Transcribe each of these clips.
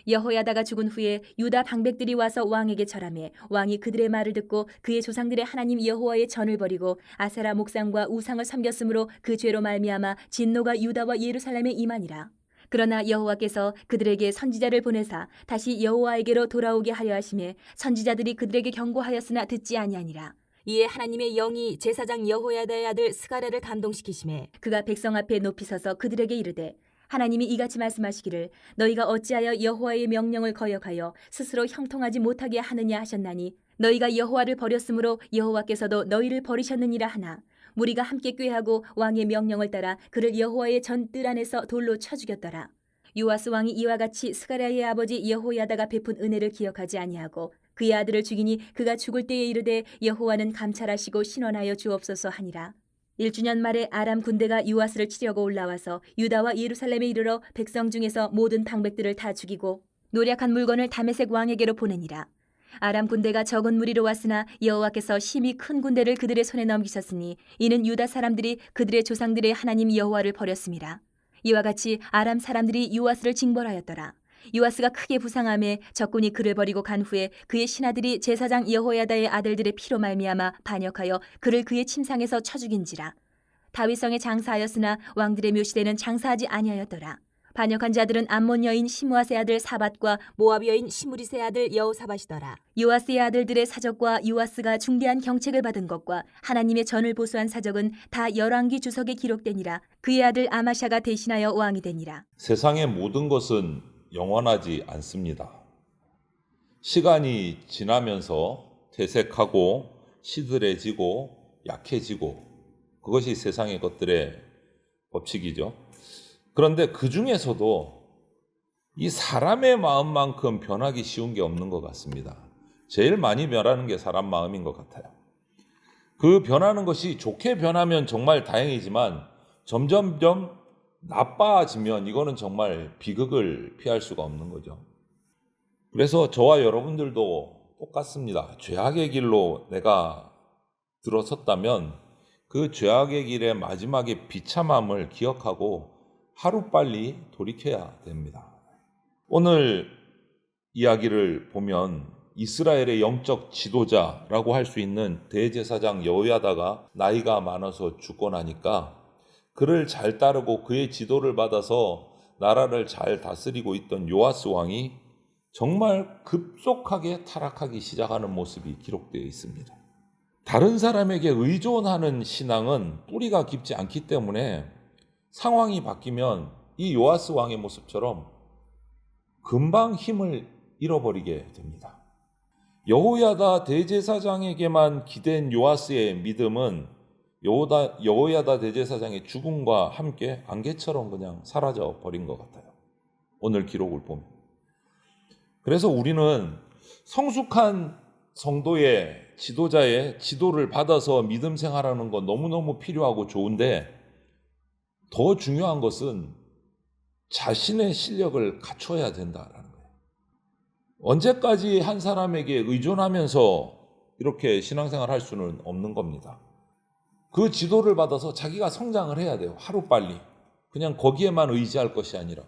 여호야다가 죽은 후에 유다 방백들이 와서 왕에게 절하매 왕이 그들의 말을 듣고 그의 조상들의 하나님 여호와의 전을 버리고 아세라 목상과 우상을 섬겼으므로 그 죄로 말미암아 진노가 유다와 예루살렘에 임하니라. 그러나 여호와께서 그들에게 선지자를 보내사 다시 여호와에게로 돌아오게 하려 하심에 선지자들이 그들에게 경고하였으나 듣지 아니하니라. 이에 하나님의 영이 제사장 여호야다의 아들 스가랴를 감동시키심에 그가 백성 앞에 높이 서서 그들에게 이르되 하나님이 이같이 말씀하시기를 너희가 어찌하여 여호와의 명령을 거역하여 스스로 형통하지 못하게 하느냐 하셨나니 너희가 여호와를 버렸으므로 여호와께서도 너희를 버리셨느니라 하나 무리가 함께 꾀하고 왕의 명령을 따라 그를 여호와의 전 뜰 안에서 돌로 쳐 죽였더라. 요아스 왕이 이와 같이 스가랴의 아버지 여호야다가 베푼 은혜를 기억하지 아니하고 그의 아들을 죽이니 그가 죽을 때에 이르되 여호와는 감찰하시고 신원하여 주옵소서 하니라. 1주년 말에 아람 군대가 요아스를 치려고 올라와서 유다와 예루살렘에 이르러 백성 중에서 모든 방백들을 다 죽이고 노략한 물건을 다메섹 왕에게로 보내니라. 아람 군대가 적은 무리로 왔으나 여호와께서 심히 큰 군대를 그들의 손에 넘기셨으니 이는 유다 사람들이 그들의 조상들의 하나님 여호와를 버렸음이라. 이와 같이 아람 사람들이 요아스를 징벌하였더라. 요아스가 크게 부상하며 적군이 그를 버리고 간 후에 그의 신하들이 제사장 여호야다의 아들들의 피로 말미암아 반역하여 그를 그의 침상에서 쳐 죽인지라. 다윗성에 장사하였으나 왕들의 묘시대는 장사하지 아니하였더라. 반역한 자들은 암몬 여인 시므앗의 아들 사밧과 모압 여인 시므릿의 아들 여호사밧이더라. 요아스의 아들들의 사적과 요아스가 중대한 경책을 받은 것과 하나님의 전을 보수한 사적은 다 열왕기 주석에 기록되니라. 그의 아들 아마샤가 대신하여 왕이 되니라. 세상의 모든 것은 영원하지 않습니다. 시간이 지나면서 퇴색하고 시들해지고 약해지고 그것이 세상의 것들의 법칙이죠. 그런데 그 중에서도 이 사람의 마음만큼 변하기 쉬운 게 없는 것 같습니다. 제일 많이 변하는 게 사람 마음인 것 같아요. 그 변하는 것이 좋게 변하면 정말 다행이지만 점점점 나빠지면 이거는 정말 비극을 피할 수가 없는 거죠. 그래서 저와 여러분들도 똑같습니다. 죄악의 길로 내가 들어섰다면 그 죄악의 길의 마지막에 비참함을 기억하고 하루빨리 돌이켜야 됩니다. 오늘 이야기를 보면 이스라엘의 영적 지도자라고 할 수 있는 대제사장 여호야다가 나이가 많아서 죽고 나니까 그를 잘 따르고 그의 지도를 받아서 나라를 잘 다스리고 있던 요아스 왕이 정말 급속하게 타락하기 시작하는 모습이 기록되어 있습니다. 다른 사람에게 의존하는 신앙은 뿌리가 깊지 않기 때문에 상황이 바뀌면 이 요아스 왕의 모습처럼 금방 힘을 잃어버리게 됩니다. 여호야다 대제사장에게만 기댄 요아스의 믿음은 여호야다 대제사장의 죽음과 함께 안개처럼 그냥 사라져 버린 것 같아요. 오늘 기록을 보면. 그래서 우리는 성숙한 성도의 지도자의 지도를 받아서 믿음 생활하는 건 너무너무 필요하고 좋은데 더 중요한 것은 자신의 실력을 갖춰야 된다라는 거예요. 언제까지 한 사람에게 의존하면서 이렇게 신앙생활 할 수는 없는 겁니다. 그 지도를 받아서 자기가 성장을 해야 돼요. 하루빨리. 그냥 거기에만 의지할 것이 아니라.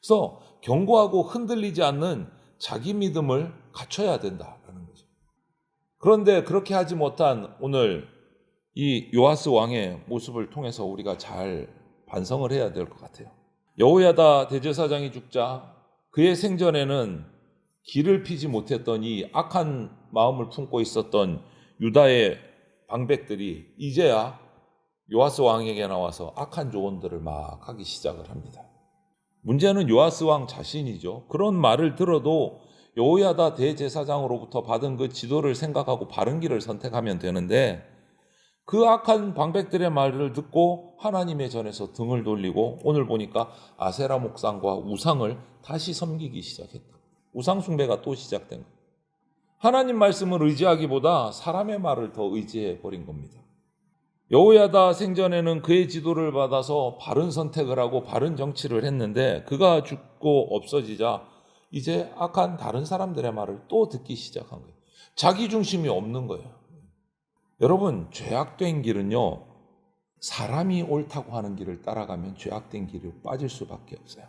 그래서 견고하고 흔들리지 않는 자기 믿음을 갖춰야 된다라는 거죠. 그런데 그렇게 하지 못한 오늘 이 요아스 왕의 모습을 통해서 우리가 잘 반성을 해야 될 것 같아요. 여호야다 대제사장이 죽자 그의 생전에는 기를 피지 못했던 이 악한 마음을 품고 있었던 유다의 방백들이 이제야 요아스 왕에게 나와서 악한 조언들을 막 하기 시작을 합니다. 문제는 요아스 왕 자신이죠. 그런 말을 들어도 여호야다 대제사장으로부터 받은 그 지도를 생각하고 바른 길을 선택하면 되는데 그 악한 방백들의 말을 듣고 하나님의 전에서 등을 돌리고 오늘 보니까 아세라 목상과 우상을 다시 섬기기 시작했다. 우상 숭배가 또 시작된 거예요. 하나님 말씀을 의지하기보다 사람의 말을 더 의지해 버린 겁니다. 여호야다 생전에는 그의 지도를 받아서 바른 선택을 하고 바른 정치를 했는데 그가 죽고 없어지자 이제 악한 다른 사람들의 말을 또 듣기 시작한 거예요. 자기 중심이 없는 거예요. 여러분, 죄악된 길은요, 사람이 옳다고 하는 길을 따라가면 죄악된 길을 빠질 수밖에 없어요.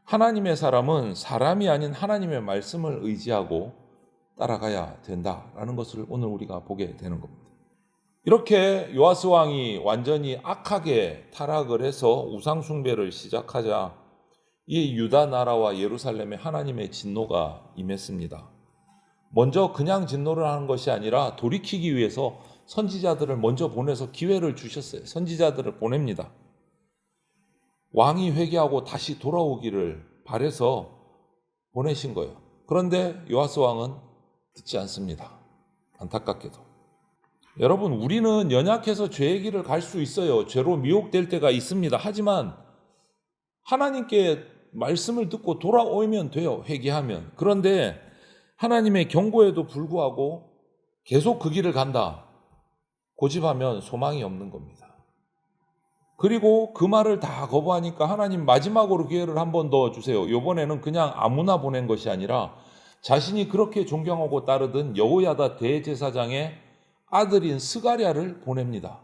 하나님의 사람은 사람이 아닌 하나님의 말씀을 의지하고 따라가야 된다라는 것을 오늘 우리가 보게 되는 겁니다. 이렇게 요아스 왕이 완전히 악하게 타락을 해서 우상 숭배를 시작하자 이 유다 나라와 예루살렘에 하나님의 진노가 임했습니다. 먼저 그냥 진노를 하는 것이 아니라 돌이키기 위해서 선지자들을 먼저 보내서 기회를 주셨어요. 선지자들을 보냅니다. 왕이 회개하고 다시 돌아오기를 바라서 보내신 거예요. 그런데 요아스 왕은 듣지 않습니다. 안타깝게도. 여러분, 우리는 연약해서 죄의 길을 갈 수 있어요. 죄로 미혹될 때가 있습니다. 하지만 하나님께 말씀을 듣고 돌아오면 돼요. 회개하면. 그런데 하나님의 경고에도 불구하고 계속 그 길을 간다. 고집하면 소망이 없는 겁니다. 그리고 그 말을 다 거부하니까 하나님 마지막으로 기회를 한 번 더 주세요. 이번에는 그냥 아무나 보낸 것이 아니라 자신이 그렇게 존경하고 따르던 여호야다 대제사장의 아들인 스가랴를 보냅니다.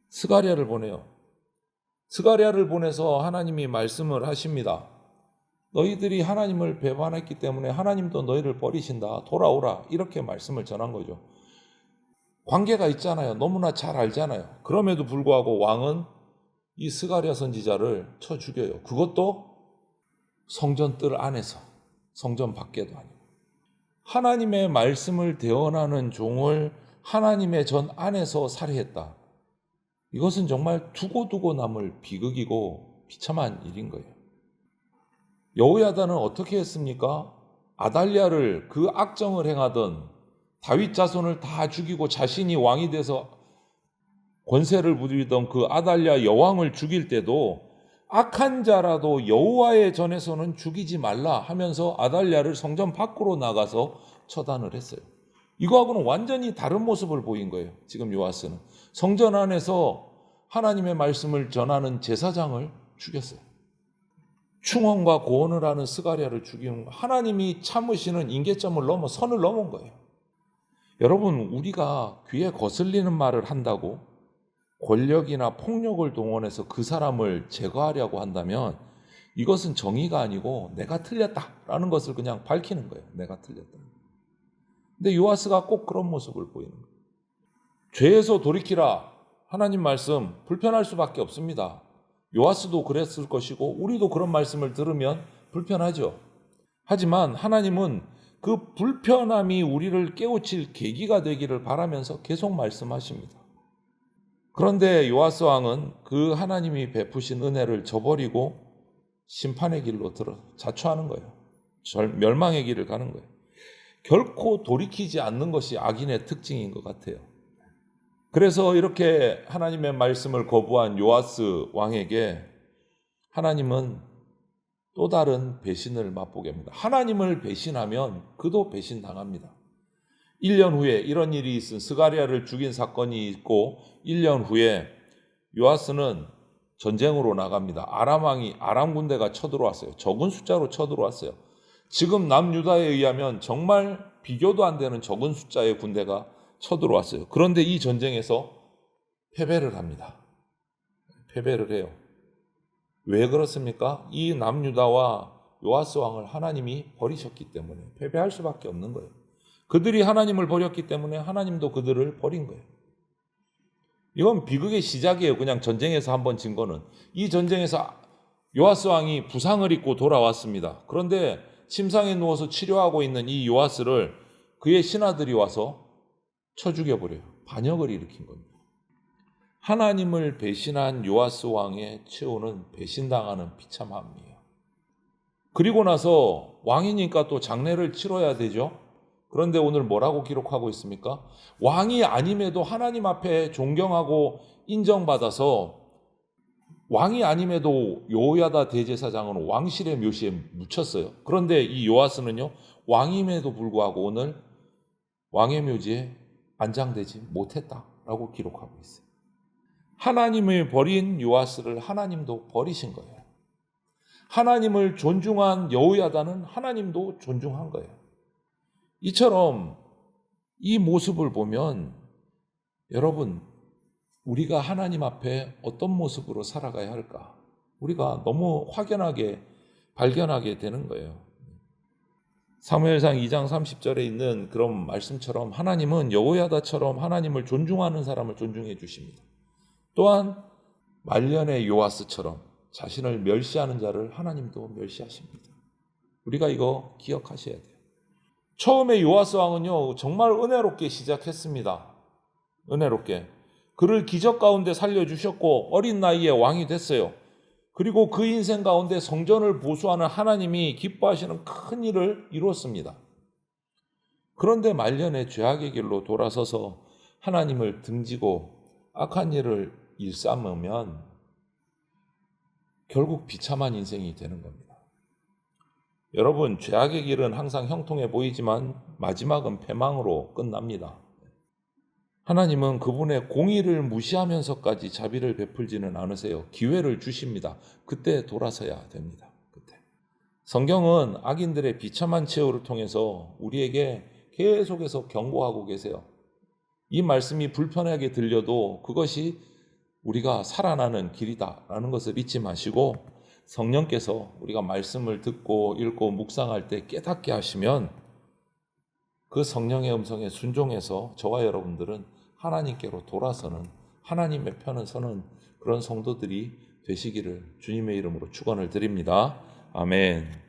스가랴를 보내요. 스가랴를 보내서 하나님이 말씀을 하십니다. 너희들이 하나님을 배반했기 때문에 하나님도 너희를 버리신다. 돌아오라. 이렇게 말씀을 전한 거죠. 관계가 있잖아요. 너무나 잘 알잖아요. 그럼에도 불구하고 왕은 이 스가랴 선지자를 쳐 죽여요. 그것도 성전 뜰 안에서, 성전 밖에도 아니고. 하나님의 말씀을 대언하는 종을 하나님의 전 안에서 살해했다. 이것은 정말 두고두고 남을 비극이고 비참한 일인 거예요. 여호야다는 어떻게 했습니까? 아달랴를, 그 악정을 행하던 다윗 자손을 다 죽이고 자신이 왕이 돼서 권세를 부리던 그 아달랴 여왕을 죽일 때도 악한 자라도 여호와의 전에서는 죽이지 말라 하면서 아달랴를 성전 밖으로 나가서 처단을 했어요. 이거하고는 완전히 다른 모습을 보인 거예요. 지금 요아스는 성전 안에서 하나님의 말씀을 전하는 제사장을 죽였어요. 충언과 고언을 하는 스가랴를 죽이는 거. 하나님이 참으시는 임계점을 넘어 선을 넘은 거예요. 여러분, 우리가 귀에 거슬리는 말을 한다고 권력이나 폭력을 동원해서 그 사람을 제거하려고 한다면 이것은 정의가 아니고 내가 틀렸다라는 것을 그냥 밝히는 거예요. 내가 틀렸다. 근데 요아스가 꼭 그런 모습을 보이는 거예요. 죄에서 돌이키라. 하나님 말씀 불편할 수밖에 없습니다. 요아스도 그랬을 것이고 우리도 그런 말씀을 들으면 불편하죠. 하지만 하나님은 그 불편함이 우리를 깨우칠 계기가 되기를 바라면서 계속 말씀하십니다. 그런데 요아스 왕은 그 하나님이 베푸신 은혜를 저버리고 심판의 길로 들어 자초하는 거예요. 멸망의 길을 가는 거예요. 결코 돌이키지 않는 것이 악인의 특징인 것 같아요. 그래서 이렇게 하나님의 말씀을 거부한 요아스 왕에게 하나님은 또 다른 배신을 맛보게 합니다. 하나님을 배신하면 그도 배신당합니다. 1년 후에 이런 일이 있은 스가랴를 죽인 사건이 있고 1년 후에 요아스는 전쟁으로 나갑니다. 아람 왕이 아람 군대가 쳐들어왔어요. 적은 숫자로 쳐들어왔어요. 지금 남유다에 의하면 정말 비교도 안 되는 적은 숫자의 군대가 쳐들어왔어요. 그런데 이 전쟁에서 패배를 합니다. 패배를 해요. 왜 그렇습니까? 이 남유다와 요아스 왕을 하나님이 버리셨기 때문에 패배할 수밖에 없는 거예요. 그들이 하나님을 버렸기 때문에 하나님도 그들을 버린 거예요. 이건 비극의 시작이에요. 그냥 전쟁에서 한번 진 거는. 이 전쟁에서 요아스 왕이 부상을 입고 돌아왔습니다. 그런데 침상에 누워서 치료하고 있는 이 요아스를 그의 신하들이 와서 쳐 죽여버려요. 반역을 일으킨 겁니다. 하나님을 배신한 요아스 왕의 최후는 배신당하는 비참함이에요. 그리고 나서 왕이니까 또 장례를 치러야 되죠. 그런데 오늘 뭐라고 기록하고 있습니까? 왕이 아님에도 하나님 앞에 존경하고 인정받아서 왕이 아님에도 여호야다 대제사장은 왕실의 묘시에 묻혔어요. 그런데 이 요아스는요, 왕임에도 불구하고 오늘 왕의 묘지에 안장되지 못했다라고 기록하고 있어요. 하나님을 버린 요아스를 하나님도 버리신 거예요. 하나님을 존중한 여호야다는 하나님도 존중한 거예요. 이처럼 이 모습을 보면 여러분, 우리가 하나님 앞에 어떤 모습으로 살아가야 할까? 우리가 너무 확연하게 발견하게 되는 거예요. 사무엘상 2장 30절에 있는 그런 말씀처럼 하나님은 여호야다처럼 하나님을 존중하는 사람을 존중해 주십니다. 또한 말년의 요아스처럼 자신을 멸시하는 자를 하나님도 멸시하십니다. 우리가 이거 기억하셔야 돼요. 처음에 요아스 왕은요, 정말 은혜롭게 시작했습니다. 은혜롭게. 그를 기적 가운데 살려주셨고 어린 나이에 왕이 됐어요. 그리고 그 인생 가운데 성전을 보수하는 하나님이 기뻐하시는 큰 일을 이루었습니다. 그런데 말년에 죄악의 길로 돌아서서 하나님을 등지고 악한 일을 일삼으면 결국 비참한 인생이 되는 겁니다. 여러분, 죄악의 길은 항상 형통해 보이지만 마지막은 패망으로 끝납니다. 하나님은 그분의 공의를 무시하면서까지 자비를 베풀지는 않으세요. 기회를 주십니다. 그때 돌아서야 됩니다. 그때. 성경은 악인들의 비참한 최후를 통해서 우리에게 계속해서 경고하고 계세요. 이 말씀이 불편하게 들려도 그것이 우리가 살아나는 길이다라는 것을 잊지 마시고 성령께서 우리가 말씀을 듣고 읽고 묵상할 때 깨닫게 하시면 그 성령의 음성에 순종해서 저와 여러분들은 하나님께로 돌아서는, 하나님의 편을 서는 그런 성도들이 되시기를 주님의 이름으로 축원을 드립니다. 아멘.